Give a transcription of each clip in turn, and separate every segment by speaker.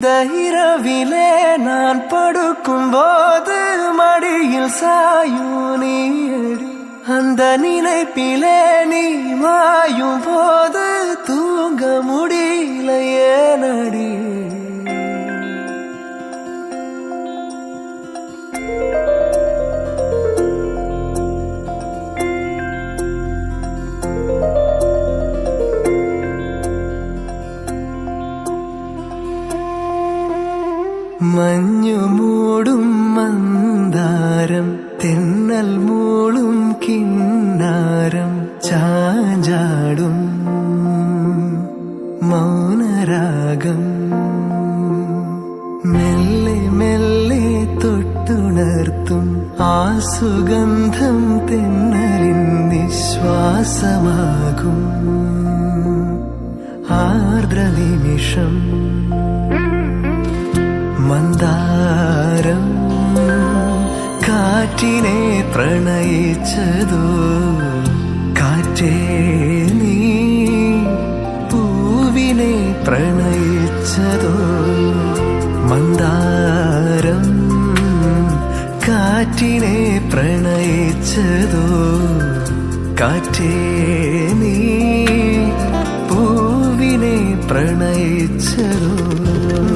Speaker 1: இந்த இரவிலே நான் படுக்கும் போது மடியில் சாயும் நீடி, அந்த நினைப்பிலே நீ மாயும் போது தூங்க முடியல ஏனடி. മഞ്ഞു മൂടും മന്ദാരം, തെന്നൽ മൂളും കിന്നാരം, ചാഞ്ചാടും മൗനരാഗം, മെല്ലെ മെല്ലെ തൊട്ടുണർത്തും ആ സുഗന്ധം തെന്നലിൻ നിശ്വാസമാകും ആർദ്ര നിമിഷം. മന്ദാരം കാറ്റിനെ പ്രണയിച്ചതോ, കാറ്റേ നീ പൂവിനെ പ്രണയിച്ചതോ. മന്ദാരം കാറ്റിനെ പ്രണയിച്ചതോ, കാറ്റേ നീ പൂവിനെ പ്രണയിച്ചതോ.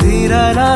Speaker 1: ധീരനാ